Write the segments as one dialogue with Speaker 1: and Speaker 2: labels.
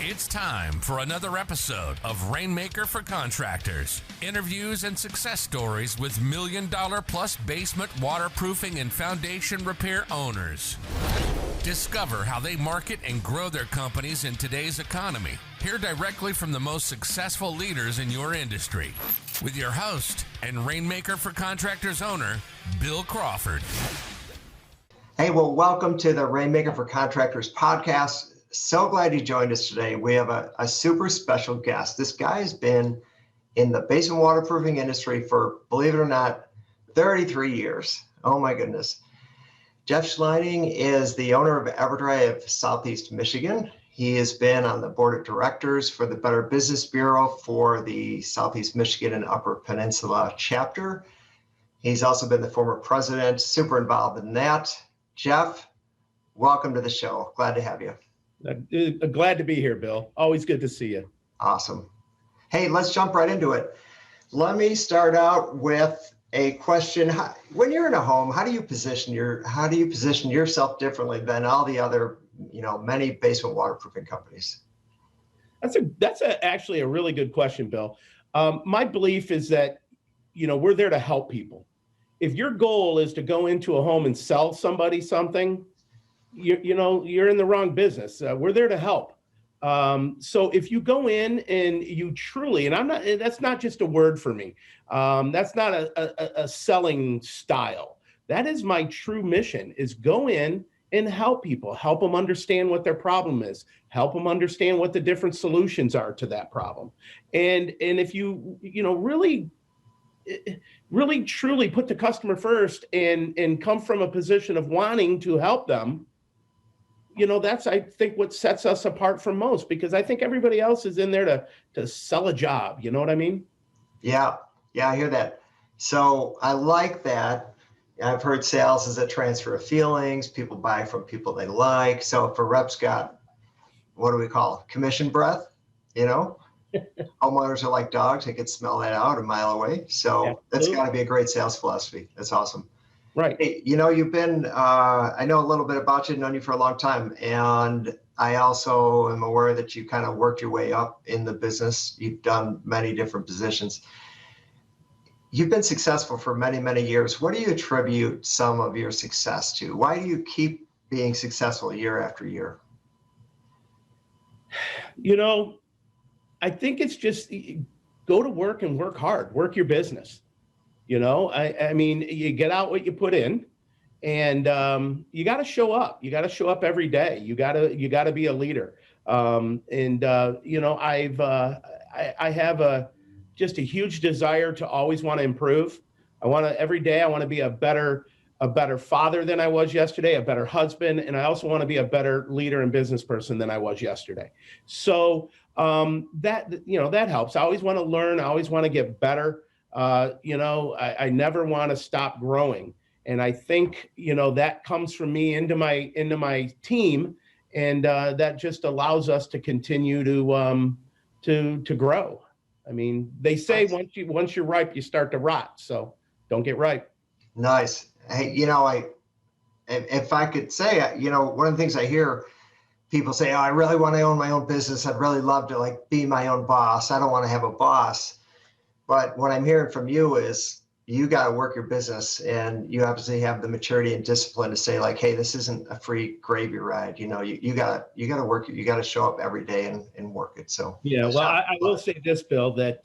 Speaker 1: It's time for another episode of Rainmaker for Contractors. Interviews and success stories with $1 million plus basement waterproofing and foundation repair owners. Discover how they market and grow their companies in today's economy. Hear directly from the most successful leaders in your industry. With your host and Rainmaker for Contractors owner, Bill Crawford.
Speaker 2: Hey, well, welcome to the Rainmaker for Contractors podcast. So glad you joined us today. We have a super special guest. This guy has been in the basement waterproofing industry for, believe it or not, 33 years. Oh my goodness. Jeff Schleuning is the owner of Everdry of Southeast Michigan. He has been on the board of directors for the Better Business Bureau for the Southeast Michigan and Upper Peninsula chapter. He's also been the former president, super involved in that. Jeff, welcome to the show. Glad to have you.
Speaker 3: Glad to be here, Bill. Always good to see you.
Speaker 2: Awesome. Hey, let's jump right into it. Let me start out with a question. When you're in a home, how do you position yourself differently than all the other, many basement waterproofing companies?
Speaker 3: That's actually a really good question, Bill. My belief is that, we're there to help people. If your goal is to go into a home and sell somebody something, you're in the wrong business. We're there to help. So if you go in and you truly, and that's not just a word for me. That's not a selling style. That is my true mission, is go in and help people, help them understand what their problem is, help them understand what the different solutions are to that problem. And if you, really truly put the customer first and come from a position of wanting to help them, that's, I think, what sets us apart from most, because I think everybody else is in there to sell a job. You know what I mean?
Speaker 2: Yeah, I hear that. So I like that. I've heard sales is a transfer of feelings. People buy from people they like. So if a rep's got, what do we call it? Commission breath, homeowners are like dogs. They could smell that out a mile away. So that's got to be a great sales philosophy. That's awesome.
Speaker 3: Right.
Speaker 2: Hey, you've been, I know a little bit about you, known you for a long time. And I also am aware that you kind of worked your way up in the business. You've done many different positions. You've been successful for many, many years. What do you attribute some of your success to? Why do you keep being successful year after year?
Speaker 3: I think it's just go to work and work hard, work your business. I mean, you get out what you put in, and you got to show up. You got to show up every day. You got to be a leader. I have just a huge desire to always want to improve. Every day I want to be a better father than I was yesterday, a better husband, and I also want to be a better leader and business person than I was yesterday. So that helps. I always want to learn. I always want to get better. I never want to stop growing. And I think, that comes from me into my team. And that just allows us to continue to grow. I mean, they say once you're ripe, you start to rot. So don't get ripe.
Speaker 2: Nice. Hey, if I could say, one of the things I hear people say, I really want to own my own business. I'd really love to be my own boss. I don't want to have a boss. But what I'm hearing from you is you got to work your business, and you obviously have the maturity and discipline to say, hey, this isn't a free gravy ride. You got to work it. You got to show up every day and work it. So
Speaker 3: yeah, well, I will say this, Bill, that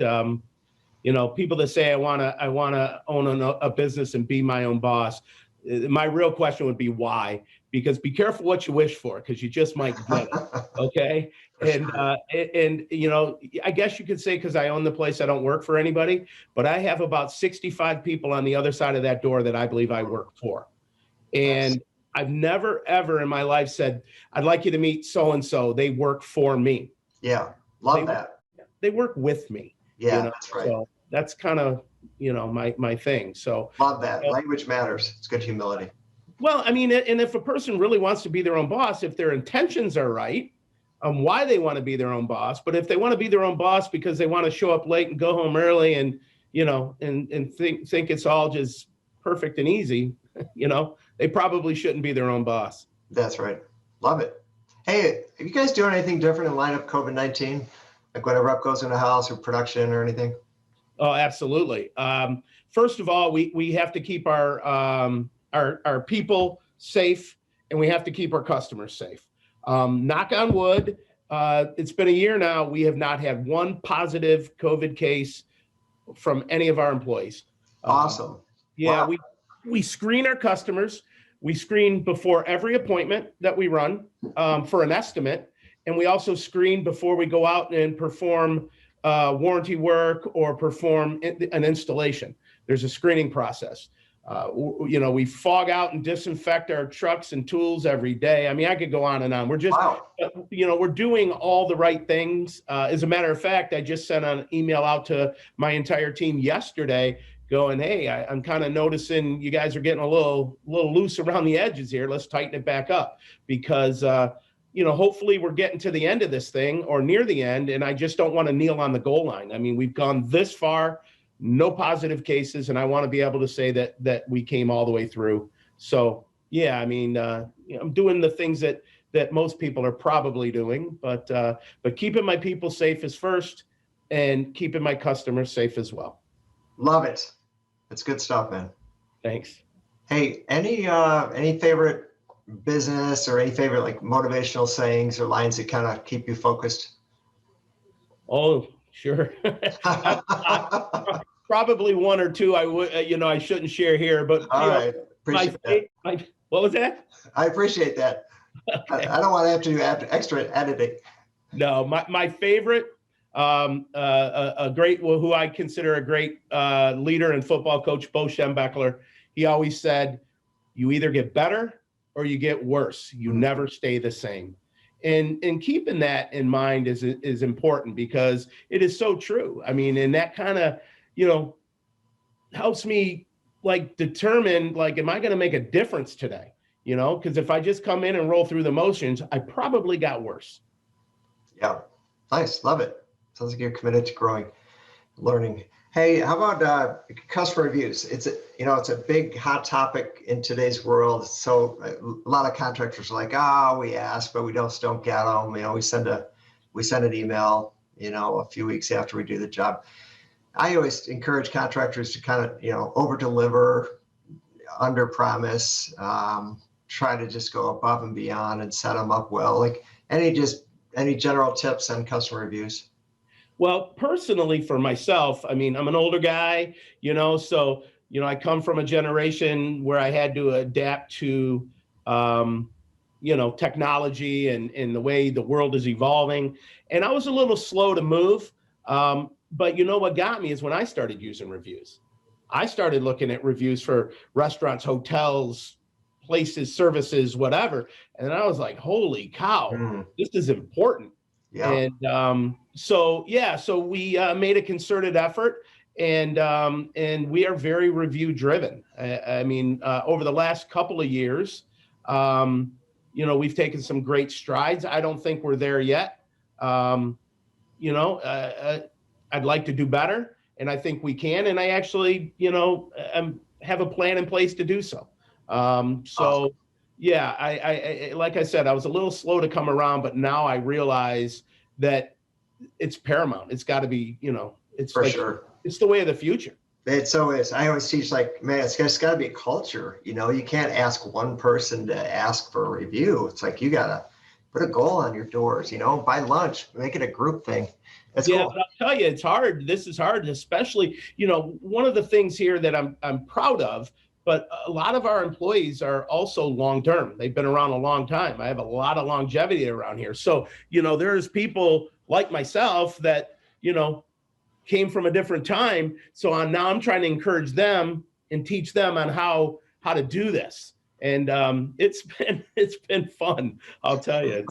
Speaker 3: people that say I want to own a business and be my own boss. My real question would be why? Because be careful what you wish for, because you just might get it. Okay. And I guess you could say, because I own the place, I don't work for anybody, but I have about 65 people on the other side of that door that I believe I work for. And I've never, ever in my life said, I'd like you to meet so-and-so. They work for me.
Speaker 2: Yeah. Love that.
Speaker 3: They work with me.
Speaker 2: Yeah, that's right.
Speaker 3: So that's kind of, my thing. So
Speaker 2: love that. Language matters. It's good humility.
Speaker 3: Well, I mean, and if a person really wants to be their own boss, if their intentions are right, why they want to be their own boss, but if they want to be their own boss because they want to show up late and go home early and, and think it's all just perfect and easy, they probably shouldn't be their own boss.
Speaker 2: That's right. Love it. Hey, are you guys doing anything different in light of COVID-19? Like when a rep goes in a house or production or anything?
Speaker 3: Oh, absolutely. First of all, we have to keep our people safe, and we have to keep our customers safe. Knock on wood, it's been a year now. We have not had one positive COVID case from any of our employees.
Speaker 2: Awesome.
Speaker 3: Yeah,
Speaker 2: Wow.
Speaker 3: we screen our customers. We screen before every appointment that we run for an estimate, and we also screen before we go out and perform warranty work or perform an installation. There's a screening process. We fog out and disinfect our trucks and tools every day. I mean, I could go on and on. We're just,
Speaker 2: Wow.
Speaker 3: we're doing all the right things. As a matter of fact, I just sent an email out to my entire team yesterday going, hey, I'm kind of noticing you guys are getting a little loose around the edges here. Let's tighten it back up because, hopefully we're getting to the end of this thing or near the end. And I just don't want to kneel on the goal line. I mean, we've gone this far, no positive cases. And I want to be able to say that we came all the way through. So, yeah, I mean, I'm doing the things that most people are probably doing, but keeping my people safe is first and keeping my customers safe as well.
Speaker 2: Love it. That's good stuff, man.
Speaker 3: Thanks.
Speaker 2: Hey, any favorite business or any favorite like motivational sayings or lines that kind of keep you focused?
Speaker 3: Oh, sure. Probably one or two I shouldn't share here, but
Speaker 2: All right. Appreciate that.
Speaker 3: What was that?
Speaker 2: I appreciate that. Okay. I don't want to have to do extra editing.
Speaker 3: No, my favorite, who I consider a great leader and football coach, Bo Schembechler, he always said, you either get better or you get worse. You never stay the same. And keeping that in mind is important because it is so true. I mean, and that kind of, helps me like determine, like, am I going to make a difference today? Because if I just come in and roll through the motions, I probably got worse.
Speaker 2: Yeah. Nice. Love it. Sounds like you're committed to growing, learning. Hey, how about customer reviews? It's a big hot topic in today's world. So a lot of contractors are like, we ask, but we just don't get them. We send an email, a few weeks after we do the job. I always encourage contractors to kind of, over deliver, under promise, try to just go above and beyond and set them up well. Like any general tips on customer reviews?
Speaker 3: Well, personally for myself, I mean, I'm an older guy, so, I come from a generation where I had to adapt to, technology and the way the world is evolving. And I was a little slow to move. But what got me is when I started using reviews. I started looking at reviews for restaurants, hotels, places, services, whatever. And I was like, holy cow, this is important.
Speaker 2: Yeah.
Speaker 3: And so we made a concerted effort and we are very review driven. I mean, over the last couple of years, we've taken some great strides. I don't think we're there yet. I'd like to do better, and I think we can. And I actually, have a plan in place to do so. Awesome. Yeah, I like I said, I was a little slow to come around, but now I realize that it's paramount. It's got to be, it's
Speaker 2: for sure.
Speaker 3: It's the way of the future.
Speaker 2: It so is. I always teach it's just got to be a culture. You can't ask one person to ask for a review. It's like you got to put a goal on your doors. Buy lunch, make it a group thing. That's cool.
Speaker 3: But I'll tell you, it's hard. This is hard, especially, one of the things here that I'm proud of, but a lot of our employees are also long-term. They've been around a long time. I have a lot of longevity around here. So, there's people like myself that, came from a different time. So now I'm trying to encourage them and teach them on how to do this. And it's been fun. I'll tell you,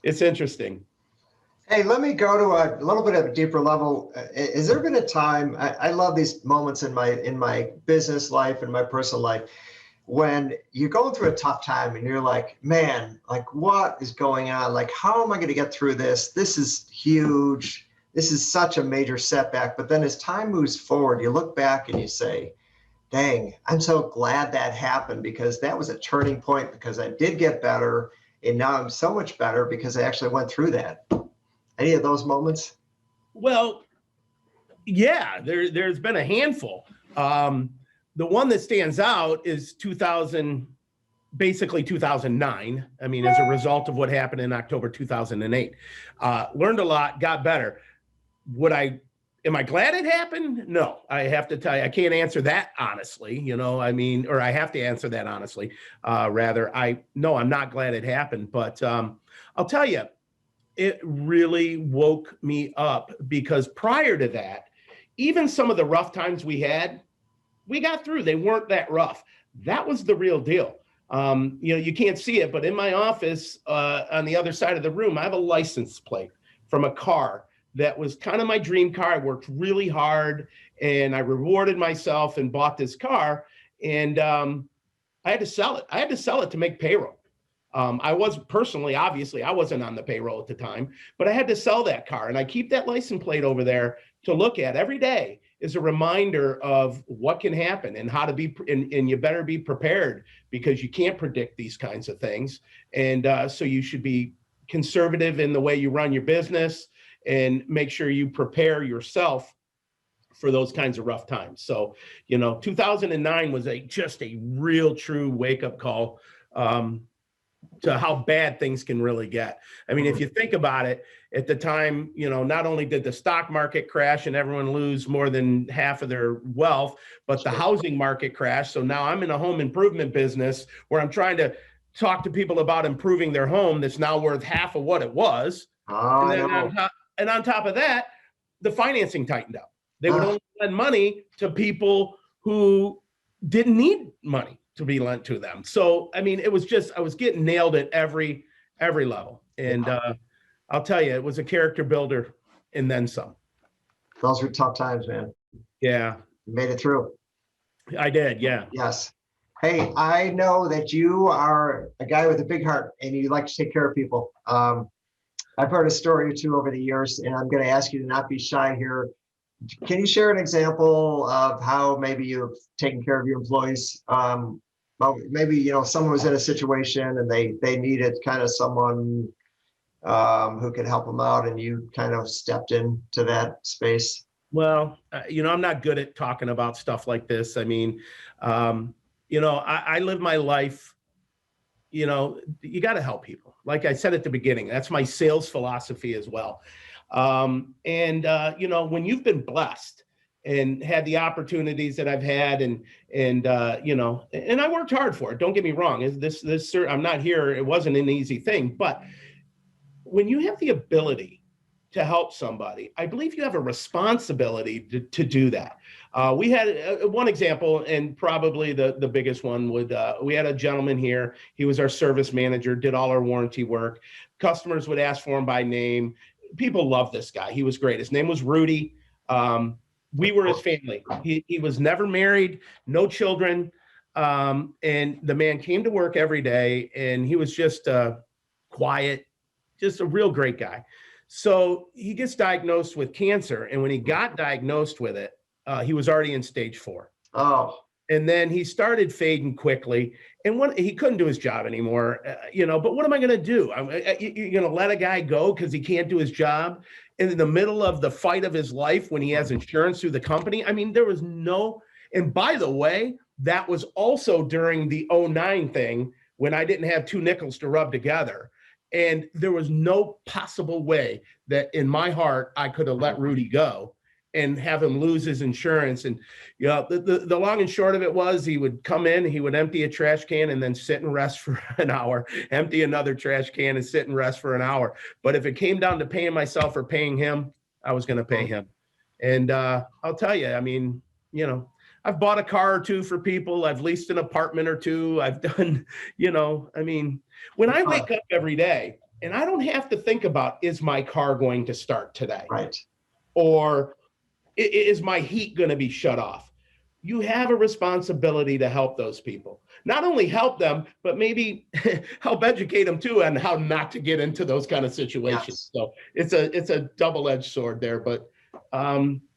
Speaker 3: it's interesting.
Speaker 2: Hey, let me go to a little bit of a deeper level. Has there been a time, I love these moments in my business life and my personal life, when you're going through a tough time and you're like, man, like what is going on? Like, how am I going to get through this? This is huge. This is such a major setback. But then as time moves forward, you look back and you say, dang, I'm so glad that happened because that was a turning point because I did get better and now I'm so much better because I actually went through that. Any of those moments?
Speaker 3: Well, yeah, there's been a handful. The one that stands out is 2009. I mean, as a result of what happened in October 2008. Learned a lot, got better. Am I glad it happened? No, I have to tell you, I can't answer that honestly, or I have to answer that honestly. I'm not glad it happened, but I'll tell you, it really woke me up, because prior to that, even some of the rough times we got through. They weren't that rough. That was the real deal. You can't see it, but in my office, on the other side of the room, I have a license plate from a car that was kind of my dream car. I worked really hard and I rewarded myself and bought this car, and I had to sell it. I had to sell it to make payroll. I obviously I wasn't on the payroll at the time, but I had to sell that car, and I keep that license plate over there to look at every day as a reminder of what can happen and how to be, and you better be prepared, because you can't predict these kinds of things. And so you should be conservative in the way you run your business and make sure you prepare yourself for those kinds of rough times. So, 2009 was just a real true wake-up call to how bad things can really get. I mean, if you think about it, at the time, not only did the stock market crash and everyone lose more than half of their wealth, but the housing market crashed. So now I'm in a home improvement business where I'm trying to talk to people about improving their home that's now worth half of what it was. And on top of that, the financing tightened up. They would only lend money to people who didn't need money to be lent to them. So, I mean, it was just, I was getting nailed at every level. And I'll tell you, it was a character builder and then some.
Speaker 2: Those were tough times, man.
Speaker 3: Yeah.
Speaker 2: You made it through.
Speaker 3: I did, yeah.
Speaker 2: Yes. Hey, I know that you are a guy with a big heart and you like to take care of people. I've heard a story or two over the years, and I'm going to ask you to not be shy here. Can you share an example of how maybe you've taken care of your employees? Maybe, someone was in a situation and they needed kind of someone who could help them out, and you kind of stepped into that space.
Speaker 3: Well, I'm not good at talking about stuff like this. I mean, I live my life, you got to help people. Like I said at the beginning, that's my sales philosophy as well. When you've been blessed and had the opportunities that I've had, and I worked hard for it. Don't get me wrong. I'm not here. It wasn't an easy thing, but when you have the ability to help somebody, I believe you have a responsibility to do that. We had one example, and probably the biggest one we had a gentleman here. He was our service manager, did all our warranty work. Customers would ask for him by name. People loved this guy. He was great. His name was Rudy. We were his family. He was never married, no children. And the man came to work every day, and he was just quiet, just a real great guy. So he gets diagnosed with cancer. And when he got diagnosed with it, he was already in stage 4.
Speaker 2: Oh.
Speaker 3: And then he started fading quickly, and he couldn't do his job anymore, but what am I going to do? You're going to let a guy go because he can't do his job in the middle of the fight of his life when he has insurance through the company? I mean, there was and by the way, that was also during the 2009 thing when I didn't have 2 nickels to rub together. And there was no possible way that in my heart, I could have let Rudy go and have him lose his insurance. And, the long and short of it was, he would come in, he would empty a trash can and then sit and rest for an hour, empty another trash can and sit and rest for an hour. But if it came down to paying myself or paying him, I was going to pay him. And I'll tell you, I mean, I've bought a car or two for people. I've leased an apartment or two. I've done, when I wake up every day and I don't have to think about, is my car going to start today?
Speaker 2: Right.
Speaker 3: Or is my heat going to be shut off? You have a responsibility to help those people. Not only help them, but maybe help educate them too on how not to get into those kind of situations. Yes. So it's a double-edged sword there, but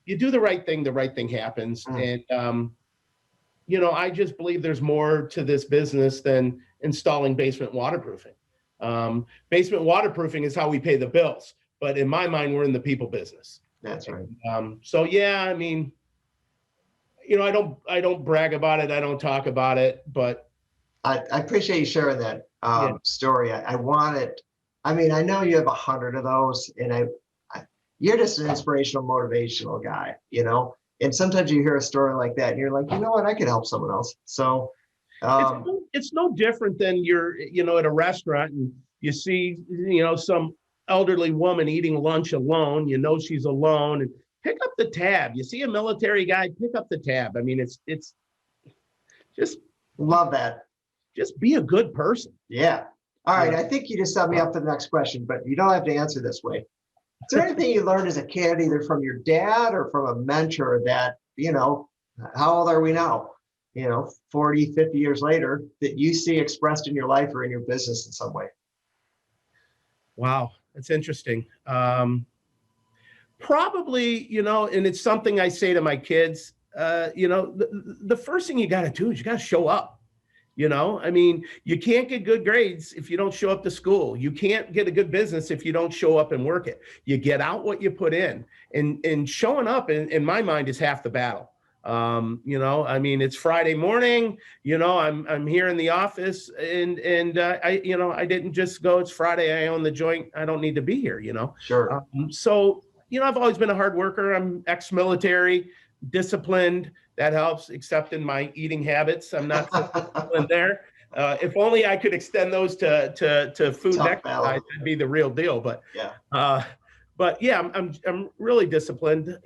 Speaker 3: you do the right thing happens. And, I just believe there's more to this business than installing basement waterproofing. Basement waterproofing is how we pay the bills. But in my mind, we're in the people business.
Speaker 2: That's right.
Speaker 3: So yeah, I mean, I don't brag about it. I don't talk about it, but
Speaker 2: I appreciate you sharing that story. I want it. I mean, I know you have 100 of those, and you're just an inspirational, motivational guy, and sometimes you hear a story like that and you're like, you know what, I could help someone else. So
Speaker 3: it's no different than you're, at a restaurant and you see, some elderly woman eating lunch alone, she's alone, and pick up the tab. You see a military guy, pick up the tab. I mean, it's just
Speaker 2: love that.
Speaker 3: Just be a good person.
Speaker 2: Yeah. All right. I think you just set me up for the next question, but you don't have to answer this way. Is there anything you learned as a kid, either from your dad or from a mentor that, how old are we now? 40, 50 years later, that you see expressed in your life or in your business in some way?
Speaker 3: Wow. That's interesting. Probably, and it's something I say to my kids, the first thing you got to do is you got to show up. I mean, you can't get good grades if you don't show up to school. You can't get a good business if you don't show up and work it. You get out what you put in, and showing up in my mind is half the battle. I mean, it's Friday morning, I'm here in the office and I didn't just go, it's Friday, I own the joint, I don't need to be here,
Speaker 2: Sure.
Speaker 3: So, I've always been a hard worker. I'm ex-military, disciplined. That helps, except in my eating habits. I'm not so disciplined there. If only I could extend those to food and exercise, that'd be the real deal. But yeah, I'm really disciplined.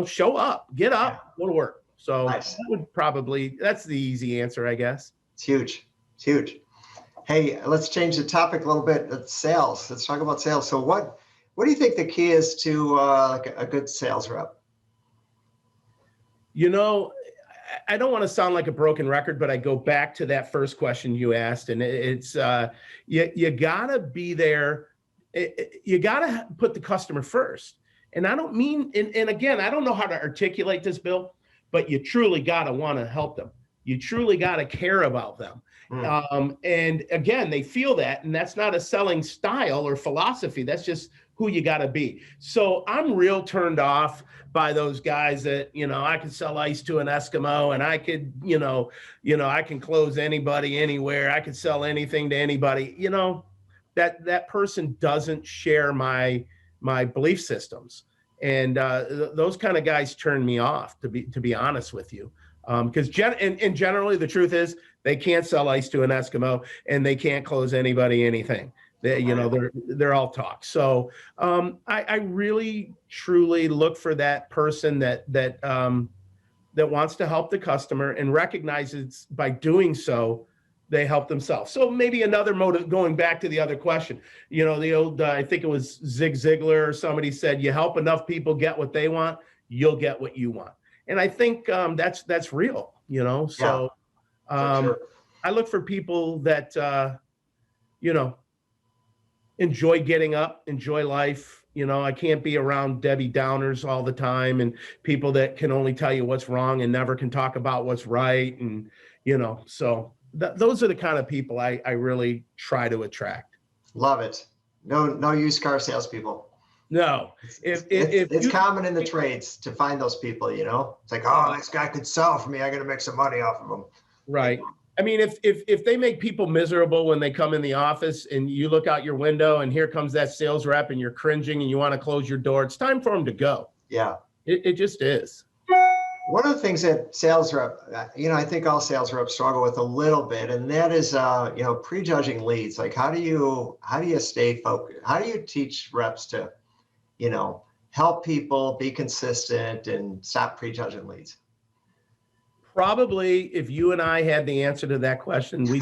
Speaker 3: Show up, get up, go to work. So nice. That's the easy answer, I guess.
Speaker 2: It's huge. It's huge. Hey, let's change the topic a little bit. It's sales. Let's talk about sales. So what do you think the key is to like a good sales rep?
Speaker 3: I don't want to sound like a broken record, but I go back to that first question you asked, and it's you gotta be there. You gotta put the customer first. And I don't mean, and again, I don't know how to articulate this, Bill, but you truly gotta want to help them. You truly gotta care about them. And again, they feel that, and that's not a selling style or philosophy. That's just who you got to be. So I'm real turned off by those guys that, I could sell ice to an Eskimo, and I could, I can close anybody anywhere. I could sell anything to anybody. That person doesn't share my belief systems. And those kind of guys turn me off, to be honest with you. Because generally the truth is they can't sell ice to an Eskimo, and they can't close anybody anything. They're all talk. So I really truly look for that person that wants to help the customer and recognizes by doing so they help themselves. So maybe another motive, going back to the other question, the old I think it was Zig Ziglar or somebody said, you help enough people get what they want, you'll get what you want. And I think that's real, So sure. I look for people that enjoy getting up, enjoy life. I can't be around Debbie Downers all the time and people that can only tell you what's wrong and never can talk about what's right. And, so those are the kind of people I really try to attract.
Speaker 2: Love it. No used car salespeople.
Speaker 3: No.
Speaker 2: It's common in the trades to find those people, It's like, oh, this guy could sell for me. I got to make some money off of him.
Speaker 3: Right. I mean, if they make people miserable when they come in the office and you look out your window and here comes that sales rep and you're cringing and you want to close your door, it's time for them to go.
Speaker 2: Yeah.
Speaker 3: It just is.
Speaker 2: One of the things that sales rep, I think all sales reps struggle with a little bit, and that is, prejudging leads. Like, how do you stay focused? How do you teach reps to, help people be consistent and stop prejudging leads?
Speaker 3: Probably if you and I had the answer to that question, we'd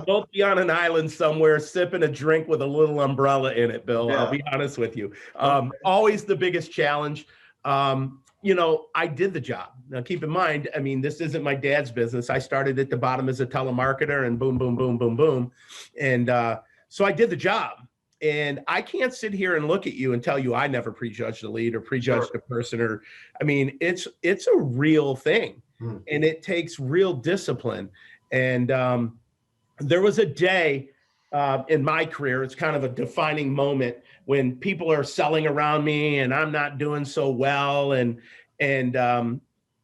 Speaker 3: both be on an island somewhere sipping a drink with a little umbrella in it, Bill. Yeah. I'll be honest with you. Always the biggest challenge. I did the job. Now, keep in mind, I mean, this isn't my dad's business. I started at the bottom as a telemarketer and boom, boom, boom, boom, boom. And so I did the job. And I can't sit here and look at you and tell you I never prejudged a lead or prejudged a person. It's a real thing. And it takes real discipline. And there was a day in my career, it's kind of a defining moment when people are selling around me and I'm not doing so well. And I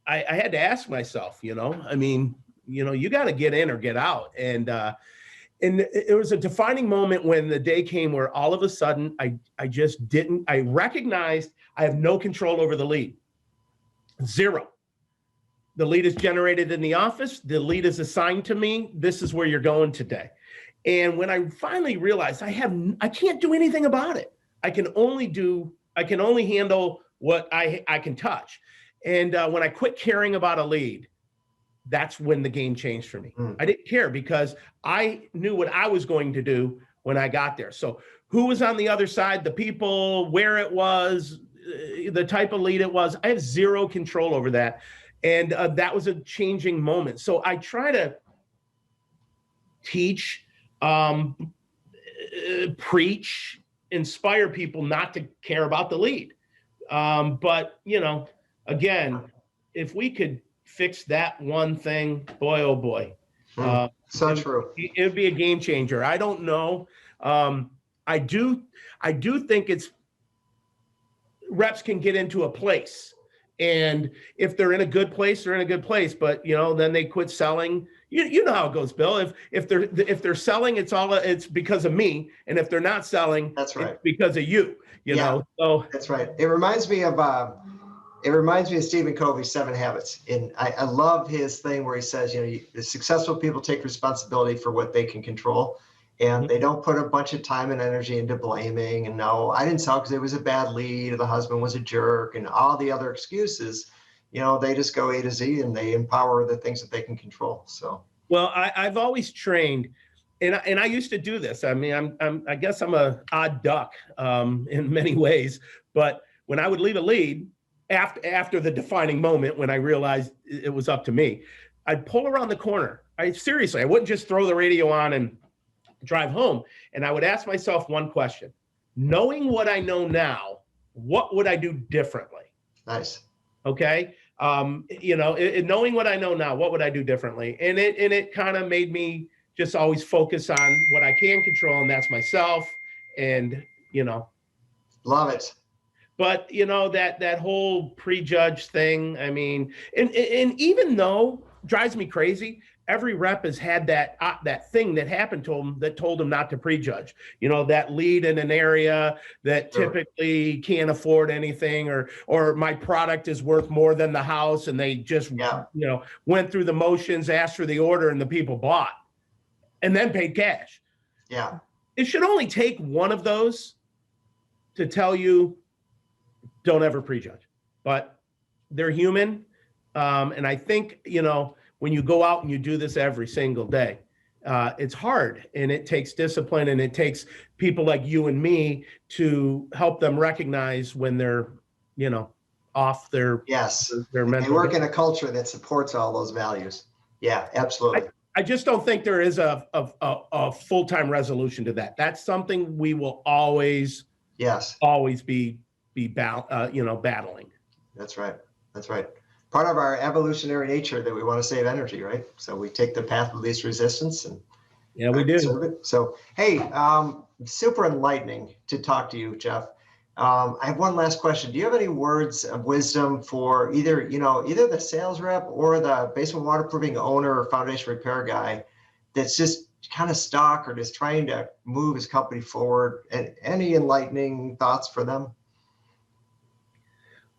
Speaker 3: had to ask myself, you got to get in or get out. And it was a defining moment when the day came where all of a sudden I recognized I have no control over the lead. Zero. The lead is generated in the office. The lead is assigned to me. This is where you're going today. And when I finally realized I can't do anything about it. I can only handle what I can touch. And when I quit caring about a lead, that's when the game changed for me. I didn't care because I knew what I was going to do when I got there. So who was on the other side, the people, where it was, the type of lead it was, I have zero control over that. And that was a changing moment. So I try to teach, preach, inspire people not to care about the lead. But, again, if we could fix that one thing, boy, oh boy.
Speaker 2: So true.
Speaker 3: It would be a game changer. I don't know. I do think reps can get into a place. And if they're in a good place, they're in a good place. But then they quit selling. You know how it goes, Bill. If they're selling, it's because of me, and if they're not selling,
Speaker 2: that's right,
Speaker 3: it's because of you. You know. So
Speaker 2: that's right. It reminds me of Stephen Covey's 7 Habits, and I love his thing where he says, the successful people take responsibility for what they can control. And they don't put a bunch of time and energy into blaming and no, I didn't sell because it was a bad lead or the husband was a jerk and all the other excuses. They just go A to Z and they empower the things that they can control. So,
Speaker 3: well, I've always trained, and I used to do this. I mean, I guess I'm a odd duck in many ways, but when I would leave a lead after the defining moment when I realized it was up to me, I'd pull around the corner. I wouldn't just throw the radio on and drive home. And I would ask myself one question: knowing what I know now, what would I do differently?
Speaker 2: Nice.
Speaker 3: Okay. Knowing what I know now, what would I do differently? And it kind of made me just always focus on what I can control, and that's myself. And,
Speaker 2: love it.
Speaker 3: But, that whole prejudge thing, I mean, and even though it drives me crazy, every rep has had that thing that happened to them that told them not to prejudge. That lead in an area that typically can't afford anything, or my product is worth more than the house, and they just went through the motions, asked for the order, and the people bought, and then paid cash.
Speaker 2: Yeah,
Speaker 3: it should only take one of those to tell you don't ever prejudge. But they're human, and I think when you go out and you do this every single day, it's hard, and it takes discipline, and it takes people like you and me to help them recognize when they're, off their mental.
Speaker 2: They work in a culture that supports all those values. Yeah, absolutely.
Speaker 3: I just don't think there is a full-time resolution to that. That's something we will always be battling.
Speaker 2: That's right. Part of our evolutionary nature that we want to save energy, right? So we take the path of least resistance, and
Speaker 3: we do.
Speaker 2: So, hey, super enlightening to talk to you, Jeff. I have one last question. Do you have any words of wisdom for either the sales rep or the basement waterproofing owner or foundation repair guy that's just kind of stuck or just trying to move his company forward? And any enlightening thoughts for them?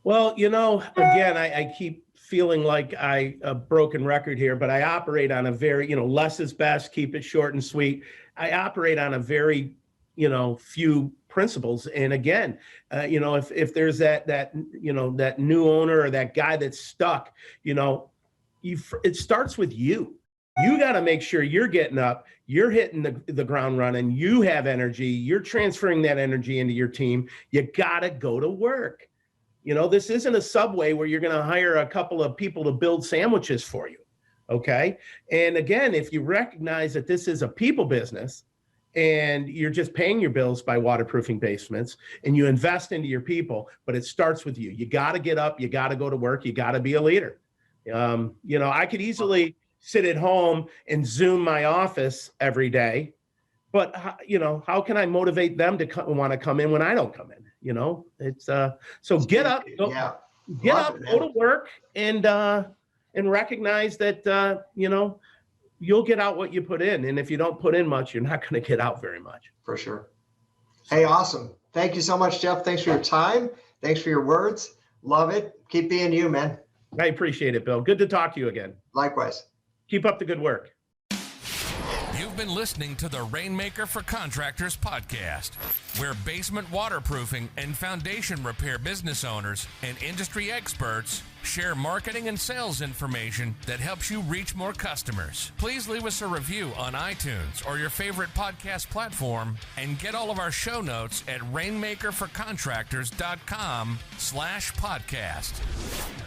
Speaker 3: Well, again, I keep feeling like a broken record here, but I operate on a very, less is best, keep it short and sweet. I operate on a very, few principles. And again, if there's that new owner or that guy that's stuck, it starts with you. You got to make sure you're getting up, you're hitting the ground running, you have energy, you're transferring that energy into your team. You got to go to work. This isn't a Subway where you're going to hire a couple of people to build sandwiches for you. Okay. And again, if you recognize that this is a people business and you're just paying your bills by waterproofing basements and you invest into your people, but it starts with you. You got to get up, you got to go to work, you got to be a leader. I could easily sit at home and Zoom my office every day. But how can I motivate them to want to come in when I don't come in? It's so get up, go to work, and recognize that you'll get out what you put in, and if you don't put in much, you're not going to get out very much.
Speaker 2: For sure. Hey, awesome! Thank you so much, Jeff. Thanks for your time. Thanks for your words. Love it. Keep being you, man.
Speaker 3: I appreciate it, Bill. Good to talk to you again.
Speaker 2: Likewise.
Speaker 3: Keep up the good work.
Speaker 1: You've been listening to the Rainmaker for Contractors podcast, where basement waterproofing and foundation repair business owners and industry experts share marketing and sales information that helps you reach more customers. Please leave us a review on iTunes or your favorite podcast platform, and get all of our show notes at rainmakerforcontractors.com/podcast.